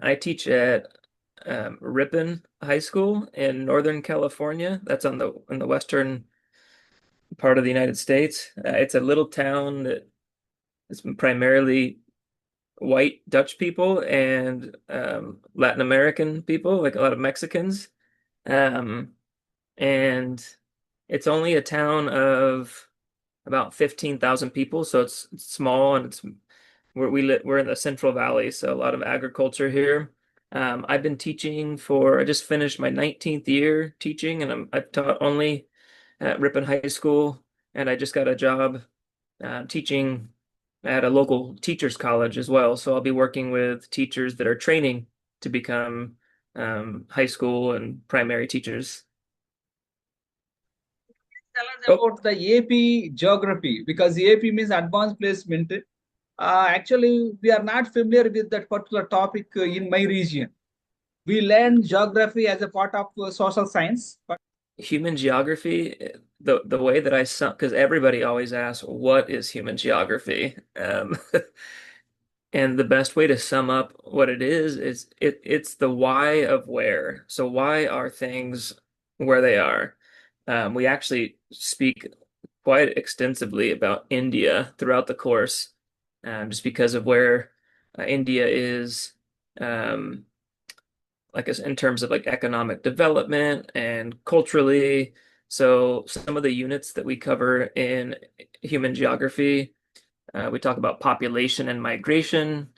I teach at Ripon High School in Northern California. That's on the in the western part of the United States. It's a little town that is primarily white Dutch people and Latin American people, like a lot of Mexicans. Um, and it's only a town of about 15,000 people, so it's small and we're in the Central Valley, so a lot of agriculture here. I've been teaching I just finished my 19th year teaching, and I've taught only at Ripon High School, and I just got a job teaching at a local teachers college as well. So I'll be working with teachers that are training to become high school and primary teachers. Tell us Oh, about the AP geography because AP means advanced placement. Actually, we are not familiar with that particular topic in my region. We learn geography as a part of social science, but human geography, the way that I sum, because everybody always asks, what is human geography? And the best way to sum up what it is it's the why of where. So why are things where they are? We actually speak quite extensively about India throughout the course, just because of where India is, um, like in terms of like economic development and culturally. So some of the units that we cover in human geography, we talk about population and migration.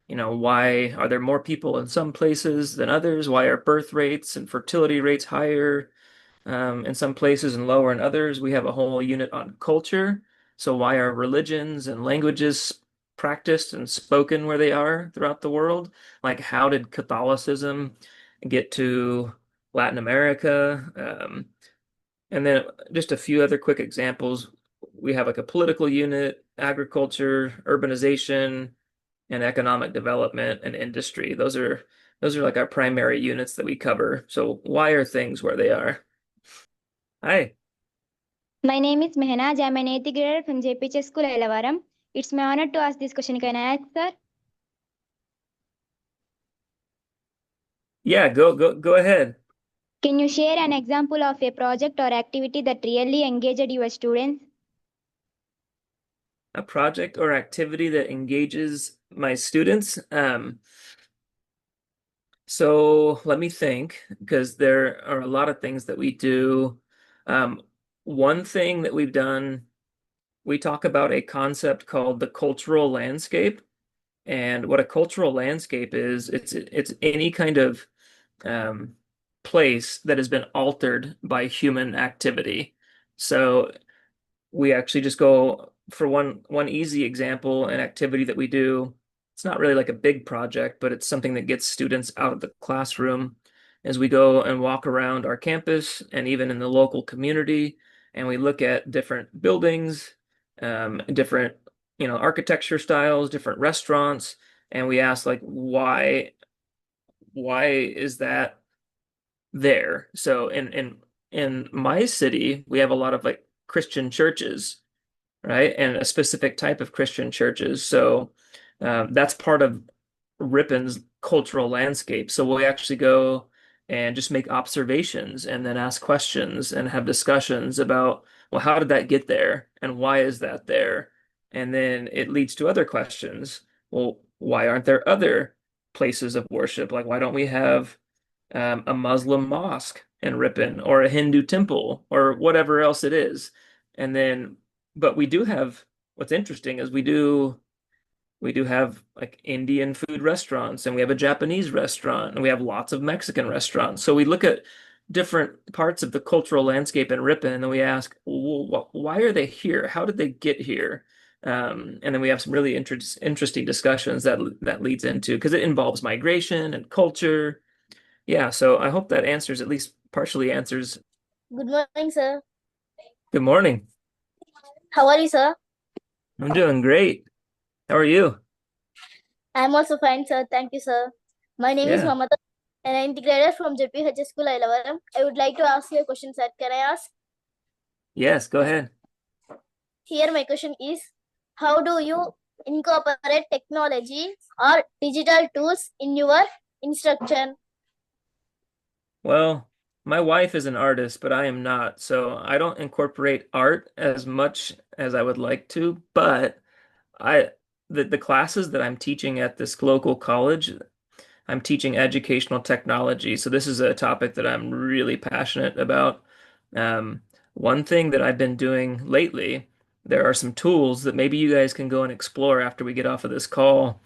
Why are there more people in some places than others? Why are birth rates and fertility rates higher in some places and lower in others? We have a whole unit on culture. So why are religions and languages practiced and spoken where they are throughout the world? Like how did Catholicism get to Latin America? And then just a few other quick examples. We have like a political unit, agriculture, urbanization, and economic development and industry. Those are like our primary units that we cover. So why are things where they are? Hi. My name is Mehnaz. I'm an 8th grader from JPH School, Elavaram. It's my honor to ask this question. Can I ask, sir? Yeah, go ahead. Can you share an example of a project or activity that really engaged your students? A project or activity that engages my students. So let me think, because there are a lot of things that we do. Um, One thing that we've done, we talk about a concept called the cultural landscape. And what a cultural landscape is, it's any kind of um, place that has been altered by human activity. So we actually just go for one easy example, an activity that we do. It's not really like a big project, but it's something that gets students out of the classroom as we go and walk around our campus and even in the local community, and we look at different buildings, different architecture styles, different restaurants, and we ask like why is that there? So in my city, we have a lot of like Christian churches, right? And a specific type of Christian churches. So that's part of Ripon's cultural landscape. So we actually go and just make observations and then ask questions and have discussions about, well, how did that get there? And why is that there? And then it leads to other questions. Well, why aren't there other places of worship? Like, why don't we have a Muslim mosque in Ripon or a Hindu temple or whatever else it is? And then, but we do have, what's interesting is we do have like Indian food restaurants, and we have a Japanese restaurant, and we have lots of Mexican restaurants. So we look at different parts of the cultural landscape in Ripon, and then we ask, well, why are they here? How did they get here? And then we have some really interesting discussions that leads into, because it involves migration and culture. Yeah, so I hope that answers, at least partially answers. Good morning, sir. Good morning. How are you, sir? I'm doing great. How are you? I'm also fine, sir. Thank you, sir. My name is Yeah. Mamata, and I'm integrator from JPH School, Ilavaram. I would like to ask you a question, sir. Can I ask? Yes, go ahead. Here, my question is, how do you incorporate technology or digital tools in your instruction? Well, my wife is an artist, but I am not, so I don't incorporate art as much as I would like to, but I the classes that I'm teaching at this local college, I'm teaching educational technology. So this is a topic that I'm really passionate about. Um, One thing that I've been doing lately, there are some tools that maybe you guys can go and explore after we get off of this call.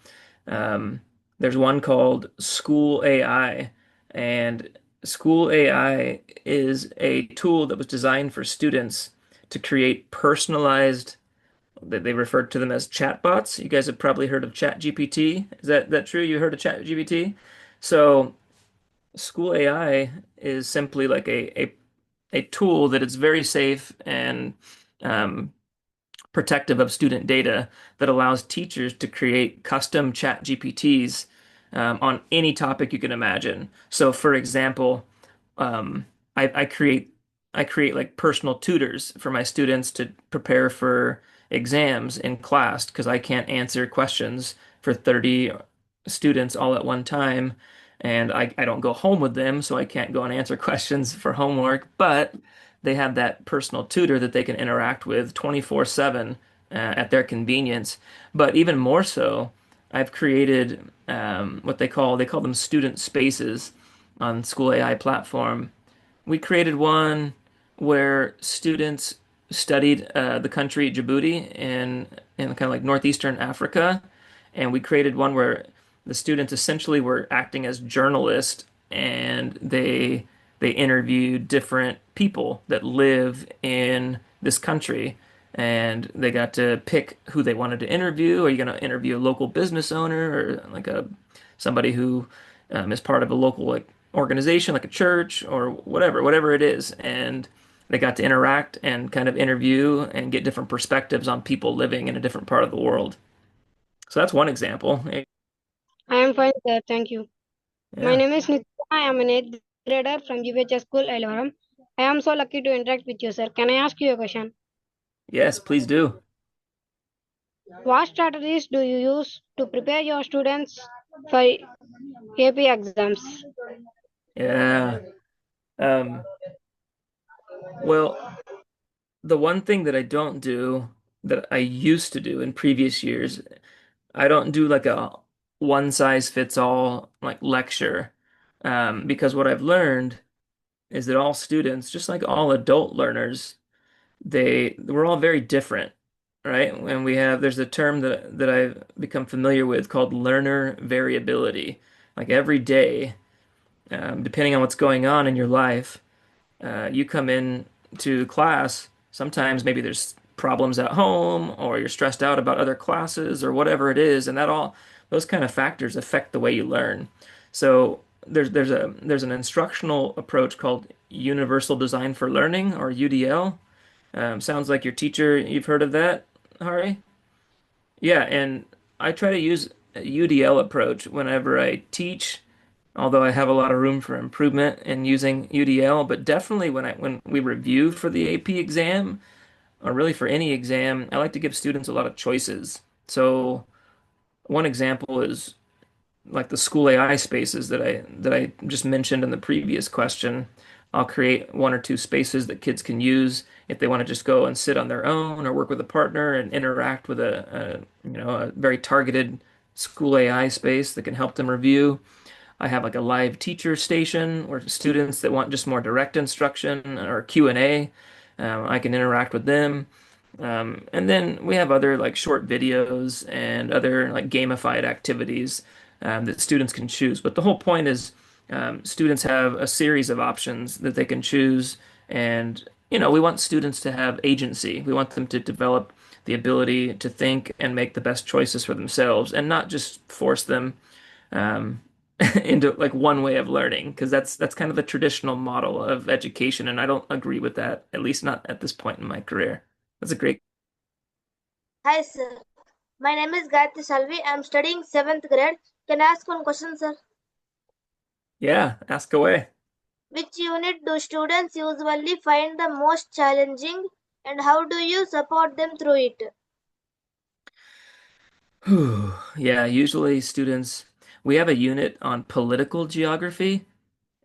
Um, there's one called School AI, and School AI is a tool that was designed for students to create personalized, they referred to them as chatbots. You guys have probably heard of ChatGPT. Is that true? You heard of ChatGPT? So School AI is simply like a tool that is very safe and um, protective of student data that allows teachers to create custom chat GPTs on any topic you can imagine. So, for example, um, I create like personal tutors for my students to prepare for exams in class because I can't answer questions for 30 students all at one time. And I don't go home with them, so I can't go and answer questions for homework. But they have that personal tutor that they can interact with 24/7 at their convenience. But even more so, I've created what they call them student spaces on School AI platform. We created one where students studied the country Djibouti in kind of like northeastern Africa, and we created one where the students essentially were acting as journalists, and they interviewed different people that live in this country, and they got to pick who they wanted to interview. Are you going to interview a local business owner or like a somebody who is part of a local like organization like a church or whatever it is, and they got to interact and kind of interview and get different perspectives on people living in a different part of the world. So that's one example. I am fine, sir. Thank you. My Yeah. name is Nitya. I am an 8th grader from GPHS School, Elvaram. I am so lucky to interact with you, sir. Can I ask you a question? Yes, please do. What strategies do you use to prepare your students for AP exams? Yeah. Um, well, the one thing that I don't do that I used to do in previous years, I don't do like a one size fits all like lecture. Because what I've learned is that all students, just like all adult learners, we're all very different, right? And there's a term that I've become familiar with called learner variability. Like every day, depending on what's going on in your life, you come in to class, sometimes maybe there's problems at home or you're stressed out about other classes or whatever it is, and that all those kind of factors affect the way you learn. So there's an instructional approach called Universal Design for Learning, or UDL. Sounds like your teacher, you've heard of that, Hari? Yeah, and I try to use a UDL approach whenever I teach, although I have a lot of room for improvement in using UDL, but definitely when we review for the AP exam, or really for any exam, I like to give students a lot of choices. So one example is like the school AI spaces that I just mentioned in the previous question. I'll create one or two spaces that kids can use if they want to just go and sit on their own or work with a partner and interact with a very targeted school AI space that can help them review. I have like a live teacher station where students that want just more direct instruction or Q&A, I can interact with them. And then we have other like short videos and other like gamified activities that students can choose. But the whole point is students have a series of options that they can choose. And, we want students to have agency. We want them to develop the ability to think and make the best choices for themselves and not just force them um, into like one way of learning, because that's kind of the traditional model of education, and I don't agree with that, at least not at this point in my career. That's a great. Hi, sir. My name is Gayatri Salvi. I am studying 7th grade. Can I ask one question, sir? Yeah, ask away. Which unit do students usually find the most challenging, and how do you support them through it? Yeah, usually students, we have a unit on political geography,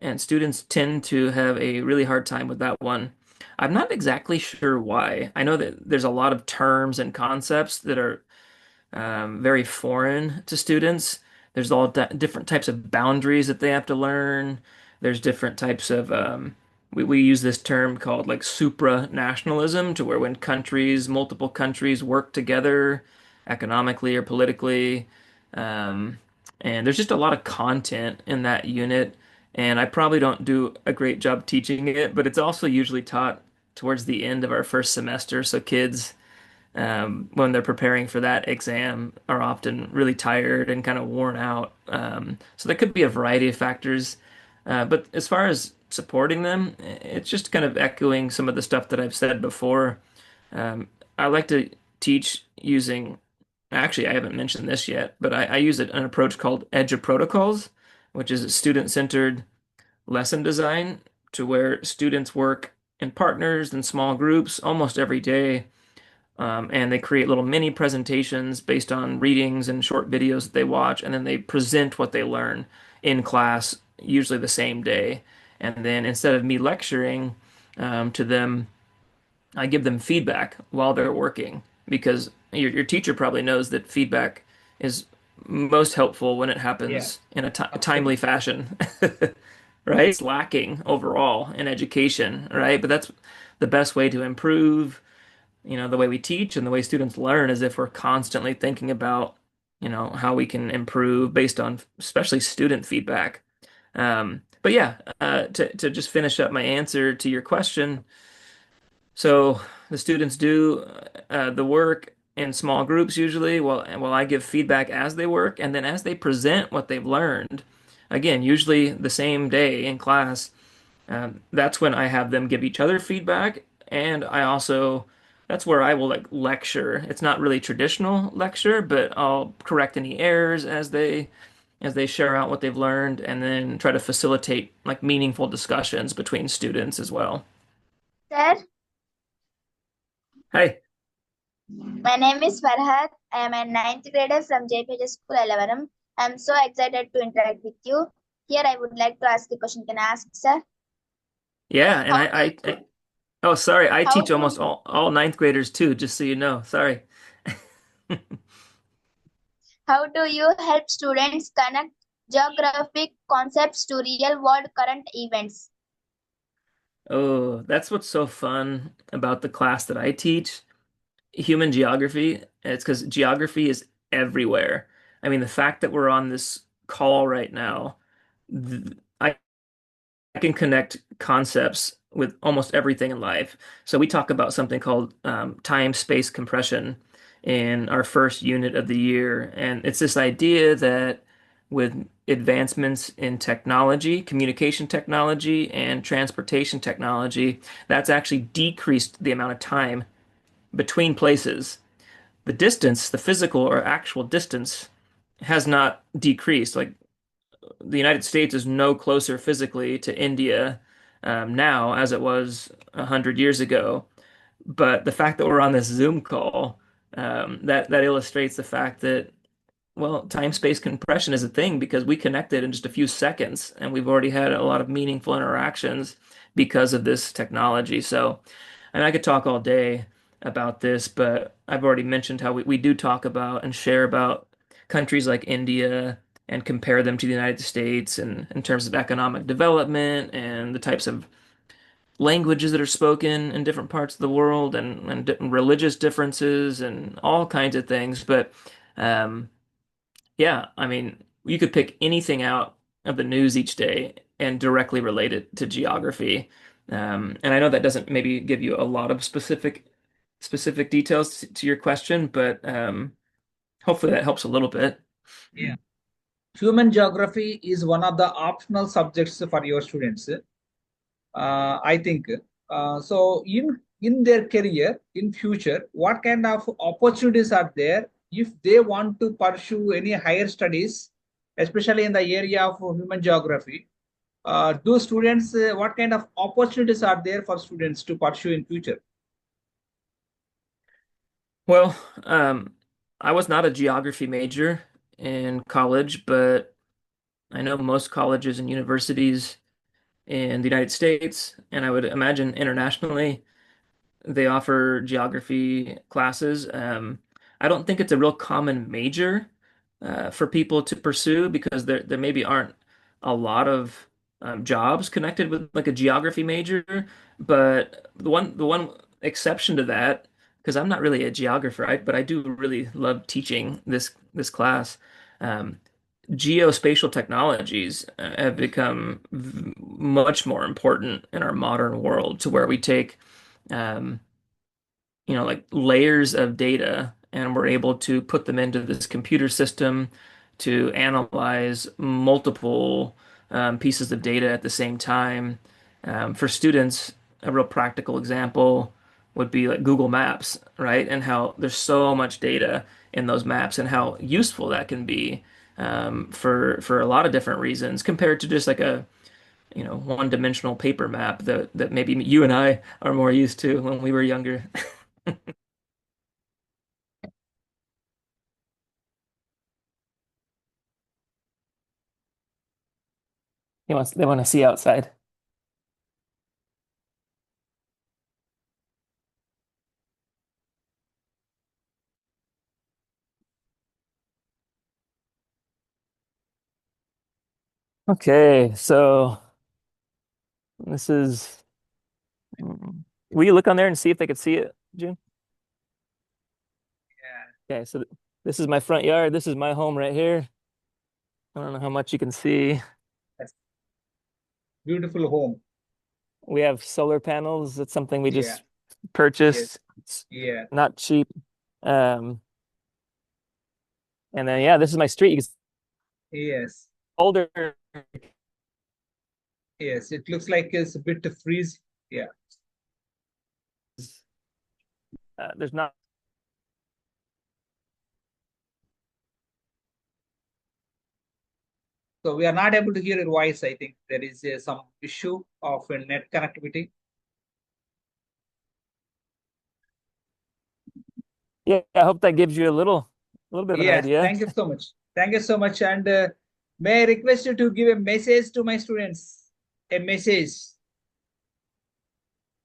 and students tend to have a really hard time with that one. I'm not exactly sure why. I know that there's a lot of terms and concepts that are very foreign to students. There's all different types of boundaries that they have to learn. There's different types of we use this term called like supranationalism, to where when multiple countries work together economically or politically. Um, and there's just a lot of content in that unit. And I probably don't do a great job teaching it, but it's also usually taught towards the end of our first semester. So kids, when they're preparing for that exam, are often really tired and kind of worn out. So there could be a variety of factors. But as far as supporting them, it's just kind of echoing some of the stuff that I've said before. I like to teach using, actually, I haven't mentioned this yet, but I use an approach called EDGE protocols, which is a student-centered lesson design, to where students work in partners and small groups almost every day. And they create little mini presentations based on readings and short videos that they watch, and then they present what they learn in class, usually the same day. And then instead of me lecturing to them, I give them feedback while they're working, because your teacher probably knows that feedback is most helpful when it Yeah, happens in a timely absolutely. fashion, right? It's lacking overall in education, right? But that's the best way to improve, the way we teach and the way students learn, is if we're constantly thinking about, how we can improve based on especially student feedback. But yeah, to just finish up my answer to your question, so the students do the work in small groups usually, while I give feedback as they work, and then as they present what they've learned, again, usually the same day in class, that's when I have them give each other feedback, and that's where I will like lecture. It's not really traditional lecture, but I'll correct any errors as they share out what they've learned, and then try to facilitate like meaningful discussions between students as well. Sir, Hey, my name is Farhat. I am a ninth grader from JPH School, Elavaram. I am so excited to interact with you. Here, I would like to ask a question. Can I ask, sir? yeah, and How do oh, sorry, I how teach do almost all ninth graders too, just so you know. Sorry. how do you help students connect geographic concepts to real world current events? Oh, that's what's so fun about the class that I teach, human geography. It's because geography is everywhere. I mean, the fact that we're on this call right now, I can connect concepts with almost everything in life. So we talk about something called time-space compression in our first unit of the year, and it's this idea that with advancements in technology, communication technology, and transportation technology, that's actually decreased the amount of time between places. The distance, the physical or actual distance, has not decreased. Like the United States is no closer physically to India now as it was 100 years ago. But the fact that we're on this Zoom call, that illustrates the fact that, well, time-space compression is a thing, because we connected in just a few seconds, and we've already had a lot of meaningful interactions because of this technology. So, and I could talk all day about this, but I've already mentioned how we do talk about and share about countries like India and compare them to the United States, and in terms of economic development and the types of languages that are spoken in different parts of the world, and religious differences and all kinds of things. But um, yeah, I mean, you could pick anything out of the news each day and directly relate it to geography. And I know that doesn't maybe give you a lot of specific details to your question, but hopefully that helps a little bit. Yeah. Human geography is one of the optional subjects for your students. I think. So in their career in future, what kind of opportunities are there if they want to pursue any higher studies, especially in the area of human geography? Do students, what kind of opportunities are there for students to pursue in future? Well, I was not a geography major in college, but I know most colleges and universities in the United States, and I would imagine internationally, they offer geography classes. I don't think it's a real common major for people to pursue because there maybe aren't a lot of jobs connected with like a geography major. But the one exception to that, because I'm not really a geographer, but I do really love teaching this class. Um, Geospatial technologies have become much more important in our modern world to where we take um, like layers of data, and we're able to put them into this computer system to analyze multiple pieces of data at the same time. For students, a real practical example would be like Google Maps, right? And how there's so much data in those maps and how useful that can be for a lot of different reasons compared to just like a one-dimensional paper map that maybe you and I are more used to when we were younger. They want to see outside. Okay, so this is. Will you look on there and see if they could see it, June? Yeah. Okay, so this is my front yard. This is my home right here. I don't know how much you can see. That's beautiful home. We have solar panels. It's something we Yeah. just purchased. It's Yeah. not cheap. Um, and then yeah, this is my street. You can see Yes. older. Yes. It looks like it's a bit freeze. Yeah. There's not. So we are not able to hear your voice. I think there is some issue of net connectivity. Yeah, I hope that gives you a little bit of an Yes. idea. Thank you so much. Thank you so much. And may I request you to give a message to my students? A message.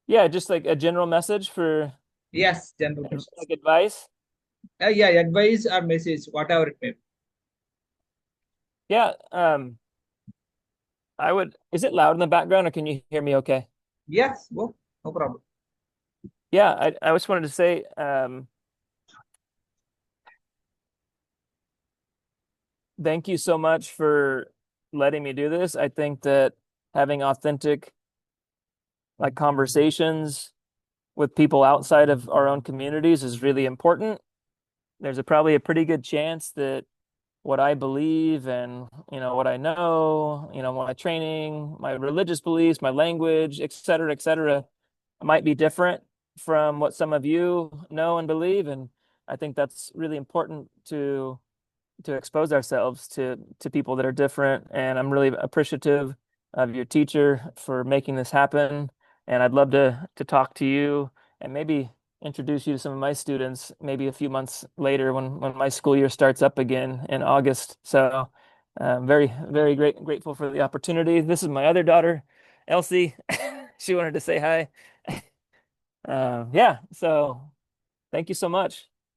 Yeah, just like a general message for Yes. General message. like advice. Yeah. Advice or message, whatever it may be. Yeah, is it loud in the background or can you hear me okay? Yes. Go. No problem. Yeah, I just wanted to say, thank you so much for letting me do this. I think that having authentic like conversations with people outside of our own communities is really important. There's probably a pretty good chance that what I believe and what I know, my training, my religious beliefs, my language, et cetera, might be different from what some of you know and believe. And I think that's really important to expose ourselves to people that are different. And I'm really appreciative of your teacher for making this happen. And I'd love to talk to you and maybe introduce you to some of my students maybe a few months later when my school year starts up again in August. So very, very grateful for the opportunity. This is my other daughter, Elsie. She wanted to say hi. Yeah, so thank you so much.